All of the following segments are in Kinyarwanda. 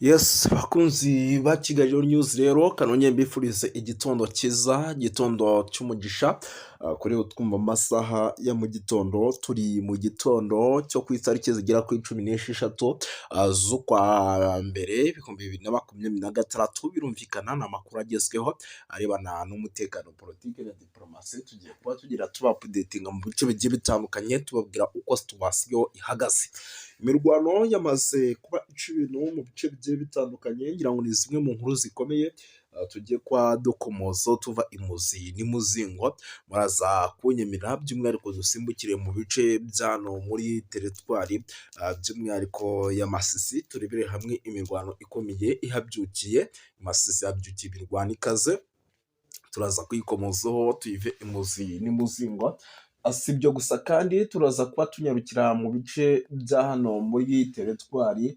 Yes, bakunzi ba Kigali News rero kanonye mbifurize igitondo cyiza, igitondo cy'umugisha. Kuri ubu twumva amasaha ya mu gitondo, turi mu gitondo cyo ku itariki zigera kuri 16 z'ukwa mbere ibihumbi 2026. Birumvikana ni amakuru agezweho arebana n'umutekano, politiki na diplomasi. Tugiye kuba tugira tuba updatinga mu bice bigiye bitandukanye, tubabwira uko situation ihagaze. Imirwano yamaze kuba ica ibintu mu bice bigiye bitandukanye, ngira ngo ni zimwe mu nkuru zikomeye tugiye kwa dokomozo tuva imuzi n'imuzingo. Muraza kunyemerera by'umwihariko dusimbukire mu bice byano muri teritwari by'umwihariko ya Masisi, turebere hamwe imirwano ikomeye ihabyukiye. Masisi habyukiye imirwano ikaze, turaza kuyikomozaho tuyive imuzi n'imuzingo. Si ibyo gusa kandi turaza kuba tunyarukira mu bice bya hano muri teritwari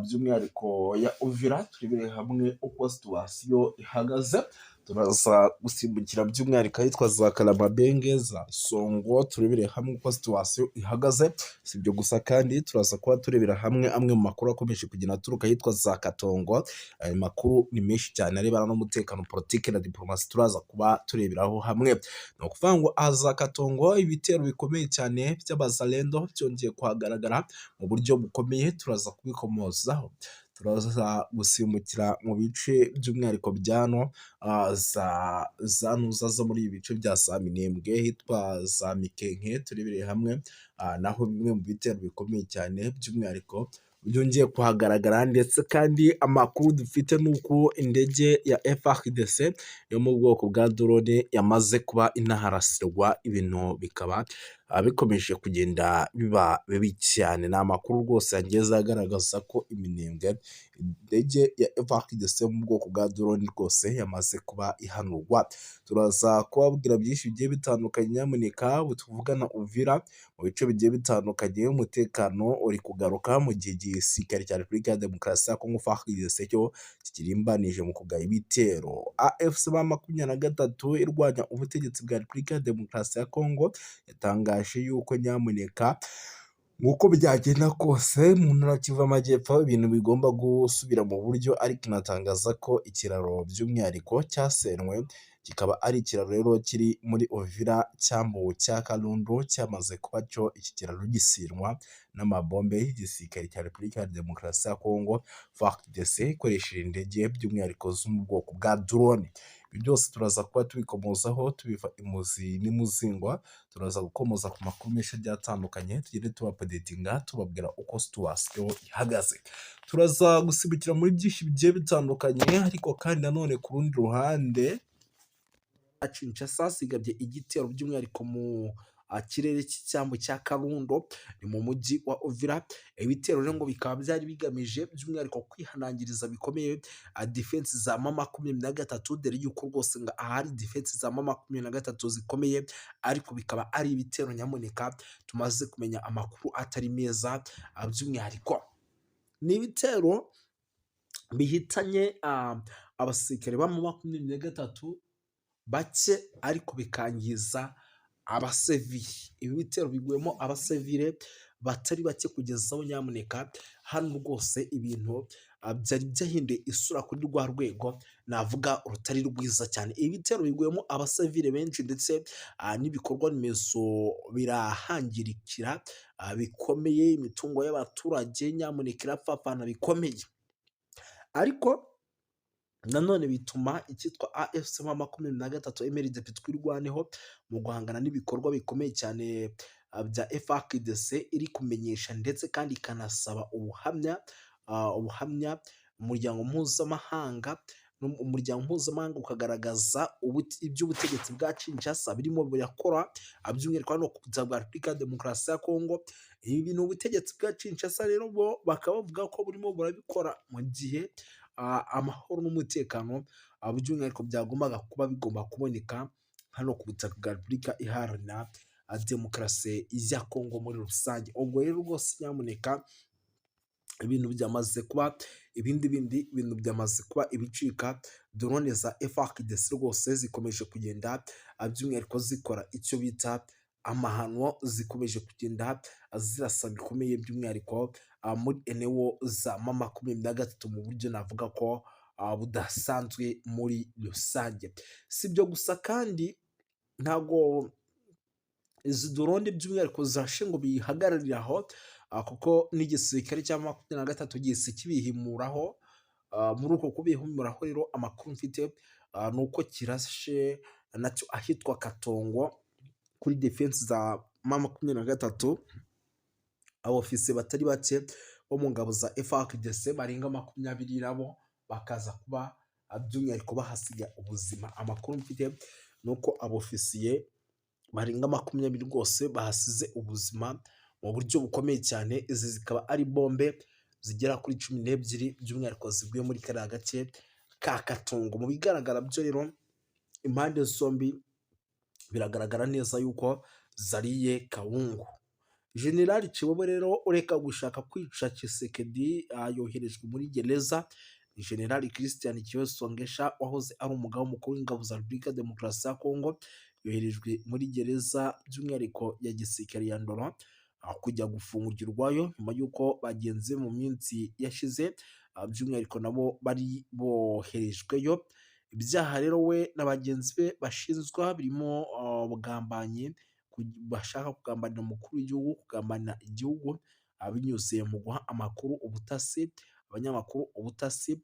by'umwihariko ya Uvira, turebere hamwe uko situwasiyo ihagaze. Turaza gusimbukira by'umwihariko ahitwa za Karamabenge, za Songo, turebere hamwe uko situwasiyo ihagaze. Si ibyo gusa kandi turaza kuba turebera hamwe amwe mu makuru akomeje kugenda aturuka ahitwa za Katongo. Ayo makuru ni menshi cyane arebana n'umutekano, politiki na diplomasi, turaza kuba tureberaho hamwe. Ni ukuvuga ngo aza Katongo ibitero bikomeye cyane by'abazalendo byongeye kuhagaragara mu buryo bukomeye, turaza kubikomozaho. Turaza gusimbukira mu bice by'umwihariko byano za nuza zo muri ibi bice bya za Minembwe hitwa za Mikenke, turebere hamwe naho bimwe mu bitero bikomeye cyane by'umwihariko byongeye kuhagaragara. Ndetse kandi amakuru dufite ni uko indege ya FARDC yo mu bwoko bwa drone yamaze kuba inaharasirwa, ibintu bikaba bikomeje kugenda biba bibi cyane. Ni amakuru rwose yageze agaragaza ko iminembwe indege ya FARDC yo mu bwoko bwa drone rwose yamaze kuba ihanurwa. Turaza kubabwira byinshi bigiye bitandukanye, nyamuneka tuvugana Uvira mu bice bigiye bitandukanye. Umutekano uri kugaruka mu gihe igisirikare cya Repubulika ya Demokarasi ya Kongo FARDC cyo kirimbanije mu kugaba ibitero. AFC M23 irwanya ubutegetsi bwa Repubulika ya Demokarasi ya Kongo yatangaje yuko nyamuneka nk'uko byagenda kose mu ntara Kivu Amajyepfo ibintu bigomba gusubira mu buryo, ariko inatangaza ko ikiraro by'umwihariko cyasenwe, kikaba ari ikiraro rero kiri muri Uvira cyambuwe cya Karundu, cyamaze kuba cyo iki kiraro gisinwa n'amabombe y'igisirikare cya Repubulika ya Demokarasi ya Kongo FARDC ikoresheje indege by'umwihariko zo mu bwoko bwa drone. Ibi byose turaza kuba tubikomozaho tubiva imuzi n'imuzingwa. Turaza gukomoza ku makuru menshi agiye atandukanye, tugende tubapodetinga tubabwira uko situwasiyo ihagaze. Turaza gusibukira muri byinshi bigiye bitandukanye, ariko kandi nanone ku rundi ruhande Kinshasa sigabye igitero by'umwihariko mu kirere cy'icyambu cya Karundo, ni mu mujyi wa Uvira. Ibitero rero ngo bikaba byari bigamije by'umwihariko kwihanangiriza bikomeye defense za M23, dore yuko rwose ngo ahari defense za M23 zikomeye, ariko bikaba ari ibitero nyamuneka tumaze kumenya amakuru atari meza. By'umwihariko ni ibitero bihitanye abasirikare ba M23 bake, ariko bikangiza abasivili. Ibi bitero biguyemo abasivile batari bake kugeza aho nyamuneka hano rwose ibintu byari byahinduye isura kuri rwa rwego navuga rutari rwiza cyane. Ibi bitero biguyemo abasivile benshi, ndetse n'ibikorwa remezo birahangirikira bikomeye, imitungo y'abaturage nyamuneka irapfapfana bikomeye. Ariko nanone bituma icyitwa AFC M23 MLDP twirwaneho mu guhangana n'ibikorwa bikomeye cyane bya FARDC iri kumenyesha, ndetse kandi ikanasaba ubuhamya umuryango mpuzamahanga, umuryango mpuzamahanga ukagaragaza iby'ubutegetsi bwa Kinshasa birimo birakora by'umwihariko hano ku butaka bwa Repubulika ya Demokarasi ya Kongo. Ibi bintu ubutegetsi bwa Kinshasa rero bo bakaba bavuga ko burimo burabikora mu gihe amahoro n'umutekano by'umwihariko byagombaga kuba bigomba kuboneka hano ku butaka bwa Repubulika iharanira Demokarasi ya Kongo muri rusange. Ubwo rero rwose nyamuneka ibintu byamaze kuba ibintu byamaze kuba ibicika. Drone za FARDC rwose zikomeje kugenda by'umwihariko zikora icyo bita amahano zikomeje kugenda zirasa bikomeye by'umwihariko muri eneo za M23 mu buryo navuga ko budasanzwe muri rusange. Si ibyo gusa kandi ntabwo izi drone by'umwihariko zashe ngo bihagararire aho, kuko n'igisirikare cya M23 gihise kibihimuraho. Muri uko kubihimuraho rero amakuru mfite ni uko kirashe nacyo ahitwa Katongo kuri defense za M23. Abofisiye batari bake bo mu ngabo za FARDC barenga 20 nabo bakaza kuba by'umwihariko bahasiga ubuzima. Amakuru mfite ni uko abofisiye barenga 20 rwose bahasize ubuzima mu buryo bukomeye cyane. Izi zikaba ari bombe zigera kuri 12 by'umwihariko ziguye muri kariya gace ka Katongo. Mu bigaragara byo rero impande zombi biragaragara neza yuko zariye kawungu. General Chibobo rero ureka gushaka kwica Tshisekedi yoherejwe muri gereza. General Christian Kiosongesha wahoze ari umugaba mukuru w'ingabo za Repubulika Demokarasi ya Kongo yoherejwe muri gereza by'umwihariko ya gisirikare ya Ndora kujya gufungirwayo nyuma y'uko bagenze mu minsi yashize by'umwihariko nabo bari boherejweyo. Ibyaha rero we na bagenzi be bashinzwa birimo ubugambanyi, bashaka kugambanira umukuru w'igihugu, kugambanira igihugu binyuze mu guha amakuru ubutasi, abanyamakuru ubutasi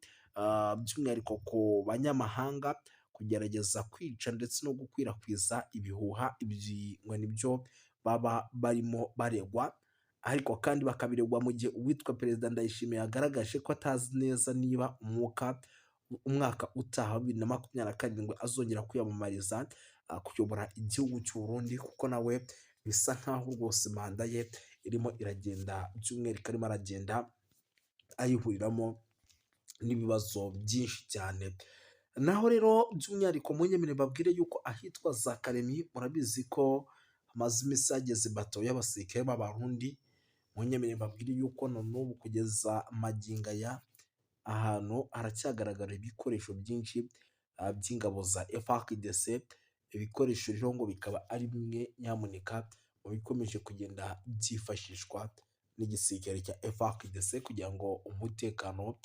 by'umwihariko ku banyamahanga, kugerageza kwica ndetse no gukwirakwiza ibihuha. Ibi ngo nibyo baba barimo baregwa, ariko kandi bakabiregwa mu gihe uwitwa Perezida Ndayishimiye yagaragaje ko atazi neza niba umwaka utaha 2027 azongera kwiyamamariza kuyobora igihugu cy'u Burundi, kuko nawe bisa nkaho rwose manda ye irimo iragenda by'umwihariko arimo aragenda ayihuriramo n'ibibazo byinshi cyane. Naho rero by'umwihariko munyemere babwire yuko ahitwa za Karemi murabizi ko hamaze iminsi hageze bato y'abasirikare b'Abarundi. Munyemere babwire yuko n'ubu kugeza magingo aya ahantu haracyagaragara ibikoresho byinshi by'ingabo za FARDC. Ibikoresho rero ngo bikaba ari bimwe nyamuneka mu bikomeje kugenda byifashishwa n'igisirikare cya FARDC kugira ngo umutekano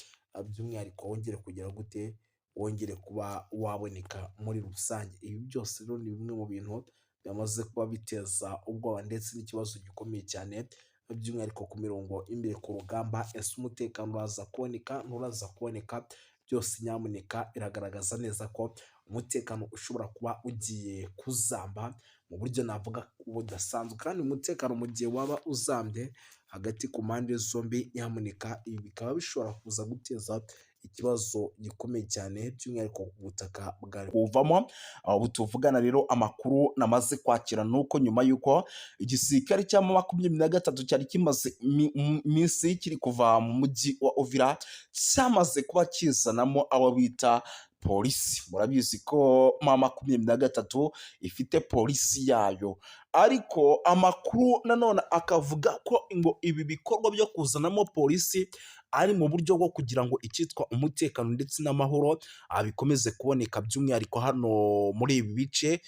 by'umwihariko wongere kugera gute, wongere kuba waboneka muri rusange. Ibi byose rero ni bimwe mu bintu byamaze kuba biteza ubwoba ndetse n'ikibazo gikomeye cyane by'umwihariko ku mirongo imbere ku rugamba. Ese umutekano uraza kuboneka nturaza kuboneka? Byose nyamuneka biragaragaza neza ko umutekano ushobora kuba ugiye kuzamba mu buryo navuga budasanzwe, kandi umutekano mu gihe waba uzambye hagati ku mpande zombi nyamuneka ibi bikaba bishobora kuza guteza ikibazo gikomeye cyane by'umwihariko ku butaka bwa kuvamo. Ubu tuvugana rero amakuru namaze kwakira nuko nyuma y'uko igisirikare cya M23 cyari kimaze iminsi kiri kuva mu mujyi wa Uvira cyamaze kuba kizanamo abo bita polisi. Murabizi ko M23 ifite polisi yayo, ariko amakuru nanone akavuga ko ngo ibi bikorwa byo kuzanamo polisi ari mu buryo bwo kugira ngo icyitwa umutekano ndetse n'amahoro bikomeze kuboneka by'umwihariko hano muri ibi bice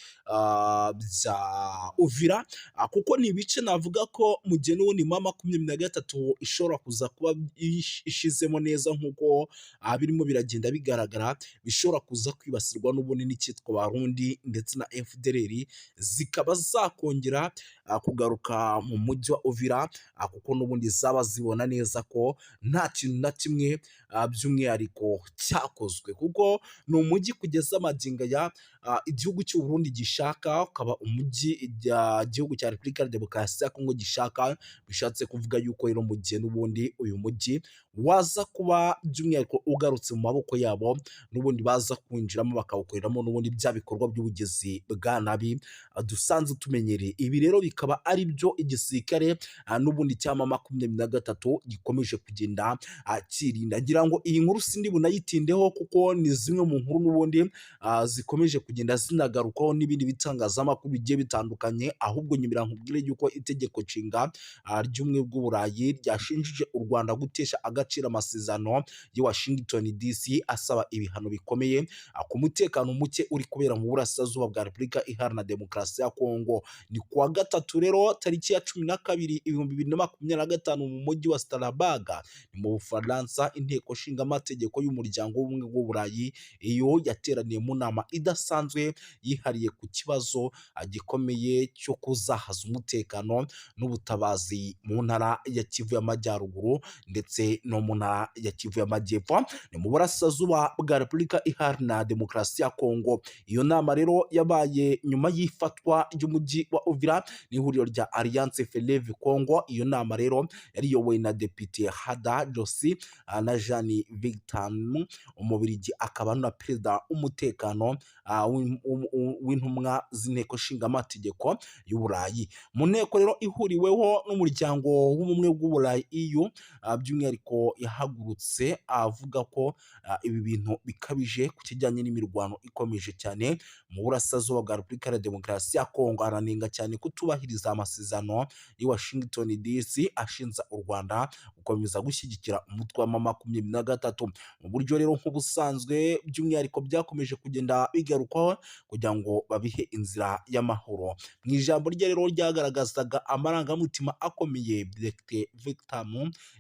bya Uvira, kuko ni ibice navuga ko mu gihe n'ubundi M23 ishobora kuza kuba ishizemo neza nk'uko birimo biragenda bigaragara, bishobora kuza kwibasirwa n'ubundi n'icyitwa Barundi ndetse na FDLR zikaba zakongera kugaruka mu mujyi wa Uvira, kuko n'ubundi zaba zibona neza ko nta kintu na kimwe by'umwihariko cyakozwe, kuko ni umujyi kugeza magingo ya igihugu cy'u Burundi gishaka, ukaba umujyi igihugu cya Repubulika ya Demokarasi ya Kongo gishaka. Bishatse kuvuga yuko rero mu gihe n'ubundi uyu mujyi waza kuba by'umwihariko ugarutse mu maboko yabo, n'ubundi baza kwinjiramo bakawukoreramo n'ubundi bya bikorwa by'ubugizi bwa nabi dusanzwe tumenyereye. Ibi rero bikaba ari byo igisirikare n'ubundi cya M23 gikomeje kugenda kirinda. Ngira ngo iyi nkuru sindi bunayitindeho kuko ni zimwe mu nkuru n'ubundi zikomeje kugenda zinagarukaho n'ibindi bitangazamakuru bigiye bitandukanye, ahubwo nyumira nkubwire yuko itegeko nshinga ry'ubumwe bw'Uburayi ryashinjije u Rwanda gutesha agaciro agaciro amasezerano y'i Washington DC asaba ibihano bikomeye ku mutekano muke uri kubera mu burasirazuba bwa Repubulika Iharanira Demokarasi ya Kongo. Ni kuwa gatatu rero tariki ya 12/2025 mu mujyi wa Strasbourg ni mu Bufaransa, inteko nshinga amategeko y'umuryango w'ubumwe bw'Uburayi iyo yateraniye mu nama idasanzwe yihariye ku kibazo gikomeye cyo kuzahaza umutekano n'ubutabazi mu ntara ya Kivu y'Amajyaruguru ndetse no mu ntara ya Kivu y'Amajyepfo, ni mu burasirazuba bwa Repubulika Iharanira Demokarasi ya Kongo. Iyo nama rero yabaye nyuma y'ifatwa ry'umujyi wa Uvira n'ihuriro rya Alliance Fleuve Congo. Iyo nama rero yari iyobowe na Depite Hada Josi na Jean Victor Umubirigi, akaba na perezida w'umutekano w'intumwa z'inteko nshinga amategeko y'Uburayi. Mu nteko rero ihuriweho n'umuryango w'ubumwe bw'Uburayi EU, by'umwihariko yahagurutse avuga ko ibi bintu bikabije ku kijyanye n'imirwano ikomeje cyane mu burasirazuba bwa Repubulika ya Demokarasi ya Kongo. Aranenga cyane kutubahiriza amasezerano y'i Washington DC ashinja u Rwanda gukomeza gushyigikira umutwe wa M23 mu buryo rero nk'ubusanzwe, by'umwihariko byakomeje kugenda bigarukwaho kugira ngo babihe inzira y'amahoro. Mu ijambo rye rero ryagaragazaga amarangamutima akomeye, Depite Victor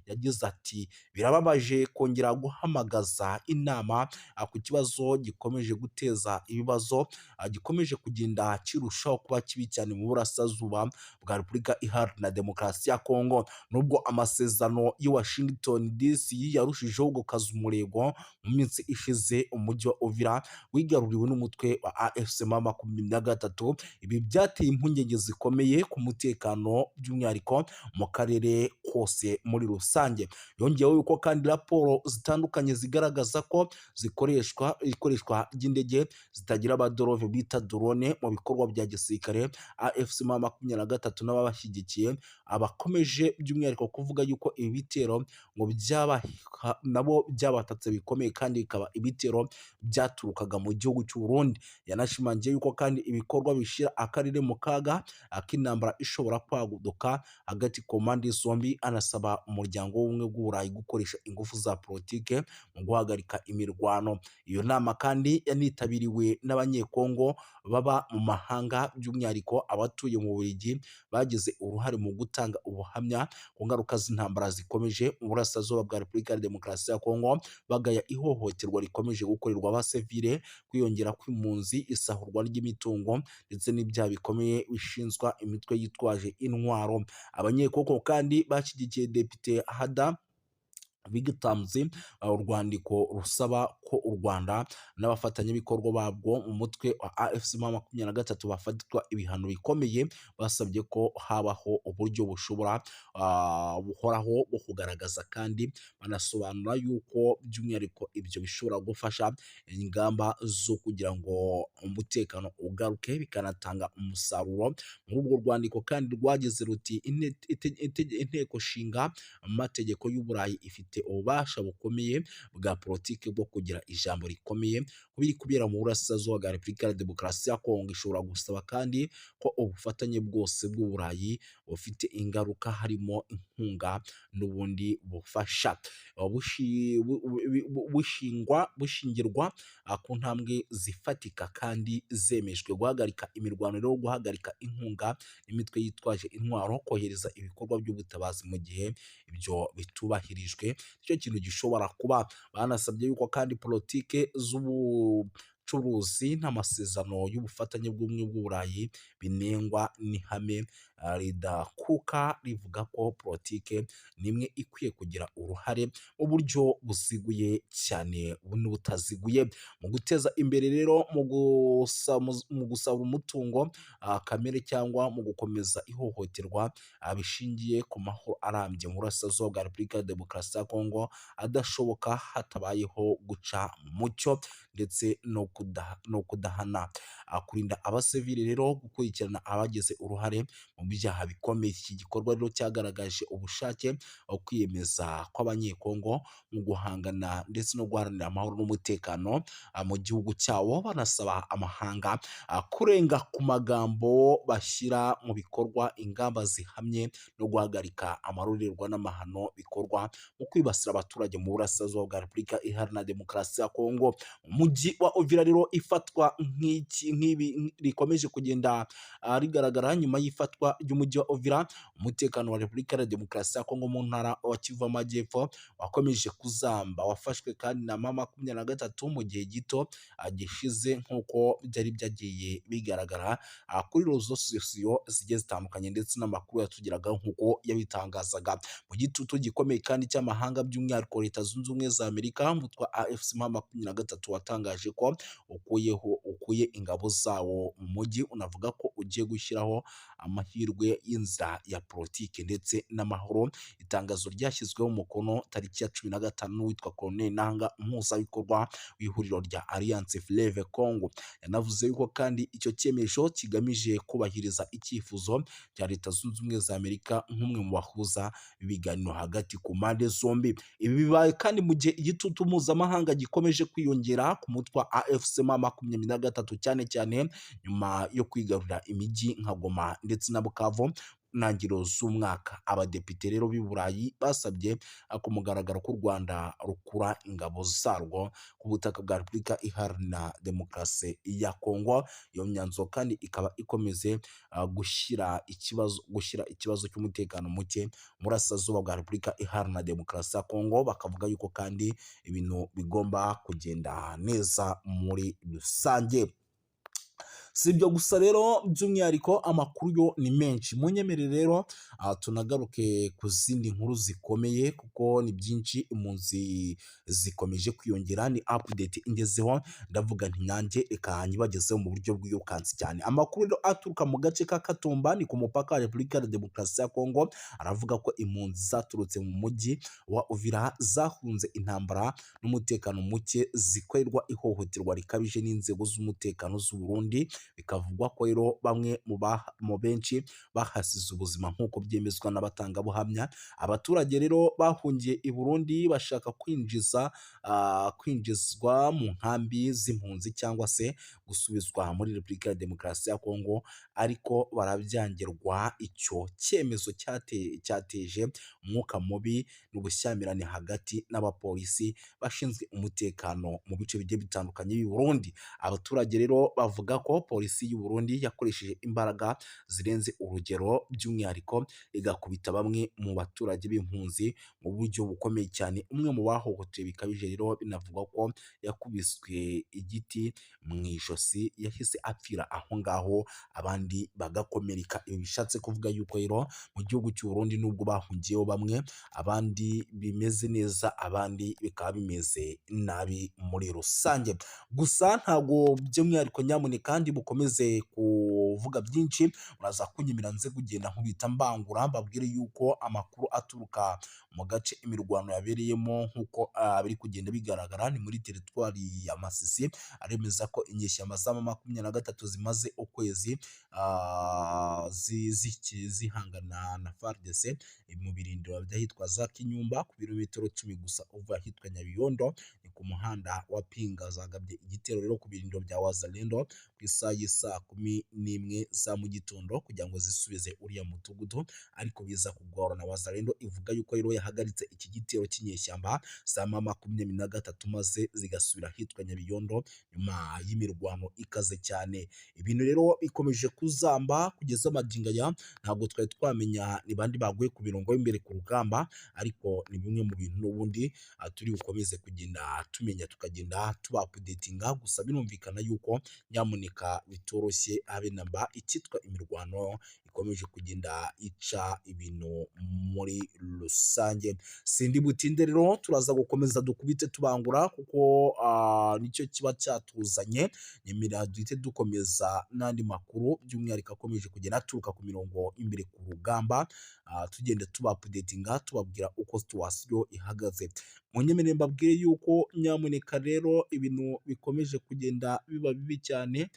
yagize ati birababaje kongera guhamagaza inama ku kibazo gikomeje guteza ibibazo, gikomeje kugenda kirushaho kuba kibi cyane mu burasirazuba bwa Repubulika Iharanira Demokarasi ya Kongo. Nubwo amasezerano y'i Washington DC yarushijeho gukaza umurego mu minsi ishize, umujyi wa Uvira wigaruriwe n'umutwe wa AFC M23. Ibi byateye impungenge zikomeye ku mutekano, by'umwihariko mu karere kose muri rusange. Yongeyeho yuko kandi raporo zitandukanye zigaragaza ko ikoreshwa ry'indege zitagira abadorove bita drone mu bikorwa bya gisirikare. AFC M23 n'ababashyigikiye abakomeje by'umwihariko kuvuga yuko ibi bitero ngo nabo byabatatse bikomeye kandi bikaba ibitero byaturukaga mu gihugu cy'u Burundi. Yanashimangiye yuko kandi ibikorwa bishira akarere mu kaga k'intambara ishobora kwaguduka hagati ku mpande zombi. Anasaba umuryango w'ubumwe bw'Uburayi gukoresha ingufu za politike mu guhagarika imirwano. Iyo nama kandi yanitabiriwe n'abanyekongo baba mu mahanga, by'umwihariko abatuye mu Bubiligi bagize uruhare mu gutanga ubuhamya ku ngaruka z'intambara zikomeje mu burasirazuba bwa Repubulika ya Demokarasi ya Kongo, bagaya ihohoterwa rikomeje gukorerwa abasivile, kwiyongera kw'impunzi, isahurwa ry'imitungo ndetse n'ibyaha bikomeye bishinzwa imitwe yitwaje intwaro. Abanyekongo kandi bashyigikiye Depite Hada Victor urwandiko rusaba ko u Rwanda n'abafatanyabikorwa babwo mu mutwe wa AFC M23 bafatwa ibihano bikomeye. Basabye ko habaho uburyo buhoraho bwo kugaragaza, kandi banasobanura yuko by'umwihariko ibyo bishobora gufasha ingamba zo kugira ngo umutekano ugaruke bikanatanga umusaruro. Muri urwo rwandiko kandi rwagize ruti inteko nshinga amategeko y'Uburayi ifite ububasha bukomeye bwa politiki bwo kugira ijambo rikomeye ku biri kubera mu burasirazuba bwa Repubulika ya Demokarasi ya Kongo. Ishobora gusaba kandi ko ubufatanye bwose bw'Uburayi bufite ingaruka, harimo inkunga n'ubundi bufasha, bushingirwa ku ntambwe zifatika kandi zemejwe: guhagarika imirwano rero, guhagarika inkunga n'imitwe yitwaje intwaro, kohereza ibikorwa by'ubutabazi mu gihe ibyo bitubahirijwe. Icyo kintu gishobora kuba. Banasabye yuko kandi politike z'ubucuruzi n'amasezerano y'ubufatanye bw'ubumwe bw'Uburayi binengwa n'ihame ridakuka rivuga ko politike nimwe ikwiye kugira uruhare mu buryo buziguye cyane n'ubutaziguye mu guteza imbere rero mu gusaba umutungo kamere cyangwa mu gukomeza ihohoterwa bishingiye ku mahoro arambye mu burasirazuba bwa Repubulika ya Demokarasi ya Kongo adashoboka hatabayeho guca mu mucyo ndetse no kudahana. kurinda abasivili rero, gukurikirana abagize uruhare mu byaha bikomeye. Iki gikorwa rero cyagaragaje ubushake kwiyemeza kw'abanyekongo mu guhangana ndetse no guharanira amahoro n'umutekano mu gihugu cyawo, banasaba amahanga kurenga ku magambo bashyira mu bikorwa ingamba zihamye no guhagarika amarorerwa n'amahano bikorwa mu kwibasira abaturage mu burasirazuba bwa Repubulika Iharanira Demokarasi ya Kongo. Umujyi wa Uvira rero ifatwa nk'ibi rikomeje kugenda rigaragara nyuma y'ifatwa ry'umujyi wa Uvira. Umutekano wa Repubulika Iharanira Demokarasi ya Kongo mu ntara wa Kivu Amajyepfo wakomeje kuzamba, wafashwe kandi na M23 mu gihe gito gishize, nk'uko byari byagiye bigaragara kuri rezo sosiyo zigiye zitandukanye ndetse n'amakuru yatugeragaho nk'uko yabitangazaga. Mu gitutu gikomeye kandi cy'amahanga, by'umwihariko Leta Zunze Ubumwe za Amerika, umutwe wa AFC M23 watangaje ko ukuye ingabo zawo mu mujyi, unavuga ko ugiye gushyiraho amahirwe y'inzira ya politiki ndetse n'amahoro. Itangazo ryashyizweho umukono tariki ya 15 witwa Colonel Nanga, umuhuzabikorwa w'ihuriro rya Alliance Fleuve Congo. Yanavuze yuko kandi icyo cyemezo kigamije kubahiriza icyifuzo cya Leta Zunze Ubumwe za Amerika nk'umwe mu bahuza ibiganiro hagati ku mpande zombi. Ibi bibaye kandi mu gihe igitutu mpuzamahanga gikomeje kwiyongera ku mutwe wa AFC M23, cyane cyane nyuma yo kwigarurira imijyi nka Goma ndetse na Bukavu ntangiriro z'umwaka. Abadepite rero b'i Burayi basabye ku mugaragaro ko u Rwanda rukura ingabo zarwo ku butaka bwa Repubulika Iharanira Demokarasi ya Kongo. Iyo myanzuro kandi ikaba ikomeze gushyira ikibazo cy'umutekano muke mu burasirazuba bwa Repubulika Iharanira Demokarasi ya Kongo. Bakavuga yuko kandi ibintu bigomba kugenda neza muri rusange. Si ibyo gusa rero, by'umwihariko amakuru yo ni menshi. Munyemerere rero tunagaruke ku zindi nkuru zikomeye, kuko ni byinshi. Impunzi zikomeje kwiyongera, ni update ingezeho, ndavuga nti nanjye reka nyibagezeho mu buryo bw'iyokansi cyane. Amakuru rero aturuka mu gace ka Katumba, ni ku mupaka wa Repubulika ya Demokarasi ya Kongo, aravuga ko impunzi zaturutse mu mujyi wa Uvira zahunze intambara n'umutekano muke zikorerwa ihohoterwa rikabije n'inzego z'umutekano z'u Burundi. Bikavugwa ko rero bamwe mu benshi bahasize ubuzima, nk'uko byemezwa n'abatangabuhamya. Abaturage rero bahungiye i Burundi bashaka kwinjizwa mu nkambi z'impunzi cyangwa se gusubizwa muri Repubulika ya Demokarasi ya Kongo, ariko barabyangirwa. Icyo cyemezo cyateje umwuka mubi n'ubushyamirane hagati n'abapolisi bashinzwe umutekano mu bice bigiye bitandukanye b'i Burundi. Abaturage rero bavuga ko polisi y'u Burundi yakoresheje imbaraga zirenze urugero, by'umwihariko igakubita bamwe mu baturage b'impunzi mu buryo bukomeye cyane. Umwe mu bahohotewe bikabije rero binavugwa ko yakubiswe igiti mu ijosi, yahise apfira aho ngaho, abandi bagakomereka. Ibi bishatse kuvuga yuko rero mu gihugu cy'u Burundi nubwo bahungiyeho bamwe, abandi bimeze neza, abandi bikaba bimeze nabi muri rusange. Gusa ntabwo by'umwihariko nyamune kandi bukomeze kuvuga byinshi, muraza kunyemera nze kugenda nkubita mbangura, mbabwire yuko amakuru aturuka mu gace imirwano yabereyemo, nk'uko biri kugenda bigaragara, ni muri teritwari ya Masisi, aremeza ko inyeshyamba za M23 zimaze ukwezi zihangana na FARDC mu birindiro by'ahitwa za Kinyumba, ku birometero 10 gusa uva ahitwa Nyabiyondo, ni ku muhanda wa Pinga. Zagabye igitero rero ku birindiro bya Wazalendo ku isaha y'isa 11 za mu gitondo kugira ngo zisubize uriya mudugudu, ariko biza kugorana. Wazalendo ivuga yuko rero yahagaritse iki gitero cy'inyeshyamba za M23 maze zigasubira ahitwa Nyabiyondo nyuma y'imirwano ikaze cyane. Ibintu rero ikomeje kuzamba kugeza magingo aya, ntabwo twari twamenya ni bandi baguye ku mirongo y'imbere ku rugamba, ariko ni bimwe mu bintu n'ubundi turi bukomeze kugenda tumenya, tukagenda tubapudetinga. Gusa birumvikana yuko nyamuneka bitoroshye habe namba, icyitwa imirwano ikomeje kugenda ica ibintu muri rusange. Sindi butinde rero, turaza gukomeza dukubite tubangura, kuko nicyo kiba cyatuzanye. Nyemera duhite dukomeza n'andi makuru by'umwihariko akomeje kugenda aturuka ku mirongo imbere ku rugamba, tugenda tubapudetinga, tubabwira uko situwasiyo ihagaze. Munyemerere mbabwire yuko nyamuneka rero ibintu bikomeje kugenda biba bibi cyane,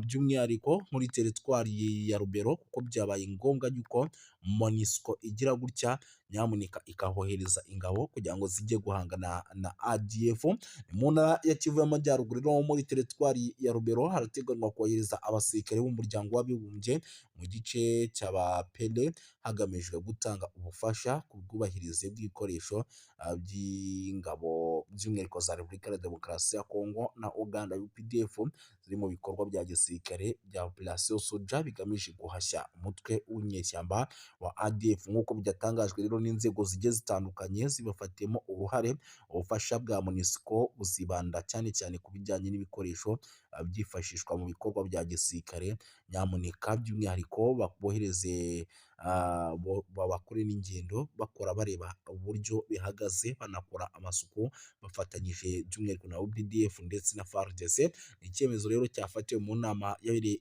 by'umwihariko muri teritwari ya Rubero kuko byabaye ngombwa yuko MONUSCO igira gutya nyamuneka ikahohereza ingabo kugira ngo zijye guhangana na ADF. Mu ntara ya Kivu y'Amajyaruguru no muri teritwari ya Rubero harateganywa kohereza abasirikare b'umuryango w'abibumbye mu gice cy'abapele hagamijwe gutanga ubufasha ku bwubahirize bw'ibikoresho by'ingabo by'umwihariko za Repubulika ya Demokarasi ya Kongo na Uganda UPDF ziri mu bikorwa bya gisirikare bya Operation Soja bigamije guhashya umutwe w'inyeshyamba wa ADF. Nk'uko byatangajwe rero n'inzego zigiye zitandukanye zibafatiyemo uruhare, ubufasha bwa MONUSCO buzibanda cyane cyane ku bijyanye n'ibikoresho byifashishwa mu bikorwa bya gisirikare. Nyamuneka by'umwihariko bohereze bakore n'ingendo bakora bareba uburyo bihagaze, banakora amasuku bafatanyije by'umwihariko na UPDF ndetse na FARDC. Icyemezo rero cyafatiwe mu nama yabereye